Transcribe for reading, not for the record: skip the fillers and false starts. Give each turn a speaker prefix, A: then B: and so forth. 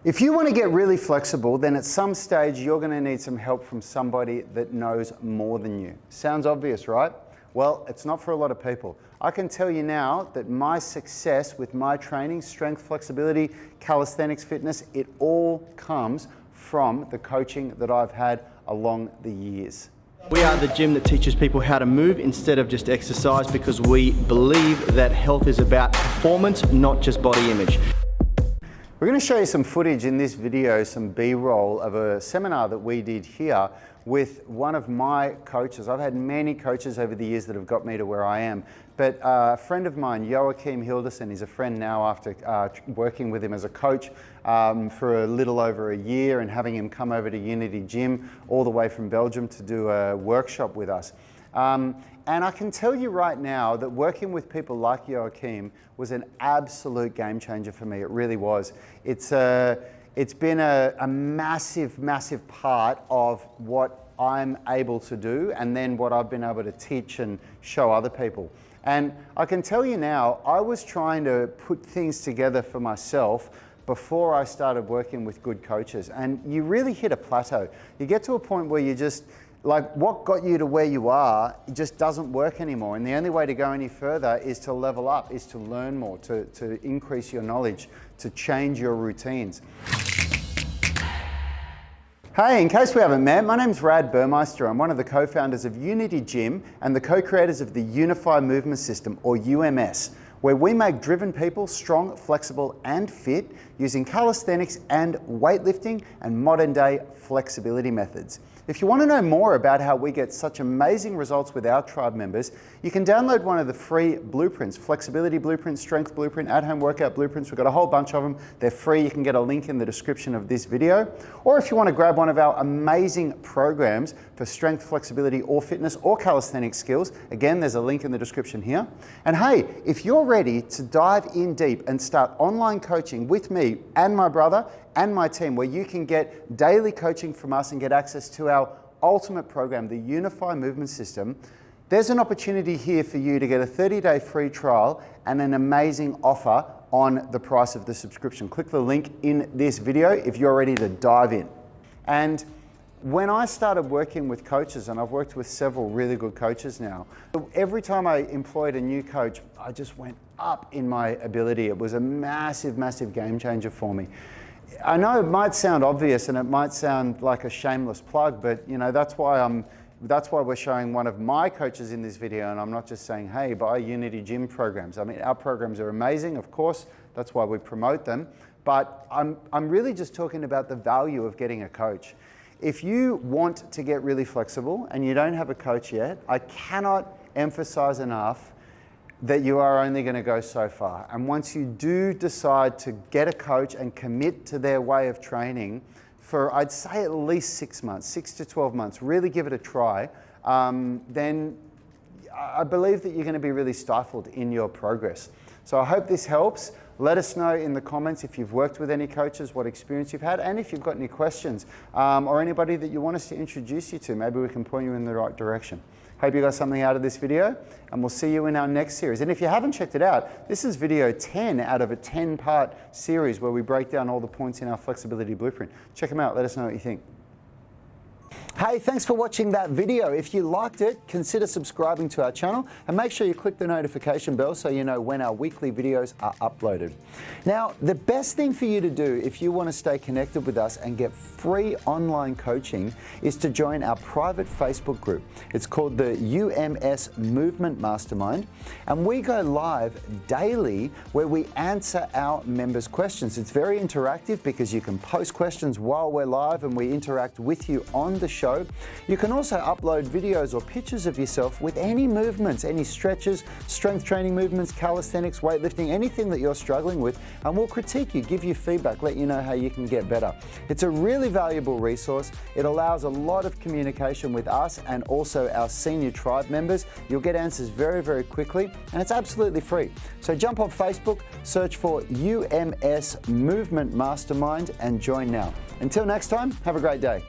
A: If you want to get really flexible, then at some stage you're going to need some help from somebody that knows more than you. Sounds obvious, right? Well, it's not for a lot of people. I can tell you now that my success with my training, strength, flexibility, calisthenics, fitness, it all comes from the coaching that I've had along the years.
B: We are the gym that teaches people how to move instead of just exercise, because we believe that health is about performance, not just body image.
A: We're going to show you some footage in this video, some B-roll of a seminar that we did here with one of my coaches. I've had many coaches over the years that have got me to where I am, but a friend of mine, Joachim Hilderson, he's a friend now after working with him as a coach for a little over a year and having him come over to Unity Gym all the way from Belgium to do a workshop with us. And I can tell you right now that working with people like Joachim was an absolute game changer for me. It really was. It's been a massive, massive part of what I'm able to do, and then what I've been able to teach and show other people. And I can tell you now, I was trying to put things together for myself before I started working with good coaches. And you really hit a plateau. You get to a point where you just, like, what got you to where you are, it just doesn't work anymore. And the only way to go any further is to level up, is to learn more, to increase your knowledge, to change your routines. Hey, in case we haven't met, my name's Rad Burmeister. I'm one of the co-founders of Unity Gym and the co-creators of the Unified Movement System, or UMS, where we make driven people strong, flexible, and fit using calisthenics and weightlifting and modern-day flexibility methods. If you want to know more about how we get such amazing results with our tribe members, you can download one of the free blueprints, flexibility blueprint, strength blueprint, at-home workout blueprints. We've got a whole bunch of them. They're free. You can get a link in the description of this video. Or if you want to grab one of our amazing programs for strength, flexibility, or fitness, or calisthenics skills, again, there's a link in the description here. And hey, if you're ready to dive in deep and start online coaching with me and my brother and my team, where you can get daily coaching from us and get access to our ultimate program, the Unified Movement System, there's an opportunity here for you to get a 30-day free trial and an amazing offer on the price of the subscription. Click the link in this video if you're ready to dive in. And when I started working with coaches, and I've worked with several really good coaches now, every time I employed a new coach, I just went up in my ability. It was a massive, massive game changer for me. I know it might sound obvious and it might sound like a shameless plug, but you know, that's why we're showing one of my coaches in this video, and I'm not just saying, hey, buy Unity Gym programs. I mean, our programs are amazing, of course, that's why we promote them, but I'm really just talking about the value of getting a coach. If you want to get really flexible and you don't have a coach yet, I cannot emphasize enough that you are only going to go so far. And once you do decide to get a coach and commit to their way of training for, I'd say, at least 6 months, 6 to 12 months, really give it a try, then I believe that you're going to be really stifled in your progress. So I hope this helps. Let us know in the comments if you've worked with any coaches, what experience you've had, and if you've got any questions or anybody that you want us to introduce you to. Maybe we can point you in the right direction. Hope you got something out of this video, and we'll see you in our next series. And if you haven't checked it out, this is video 10 out of a 10-part series where we break down all the points in our flexibility blueprint. Check them out. Let us know what you think. Hey, thanks for watching that video. If you liked it, consider subscribing to our channel and make sure you click the notification bell so you know when our weekly videos are uploaded. Now, the best thing for you to do if you want to stay connected with us and get free online coaching is to join our private Facebook group. It's called the UMS Movement Mastermind, and we go live daily where we answer our members' questions. It's very interactive because you can post questions while we're live and we interact with you on the show. You can also upload videos or pictures of yourself with any movements, any stretches, strength training movements, calisthenics, weightlifting, anything that you're struggling with, and we'll critique you, give you feedback, let you know how you can get better. It's a really valuable resource. It allows a lot of communication with us and also our senior tribe members. You'll get answers very, very quickly, and it's absolutely free. So jump on Facebook, search for UMS Movement Mastermind and join now. Until next time, have a great day.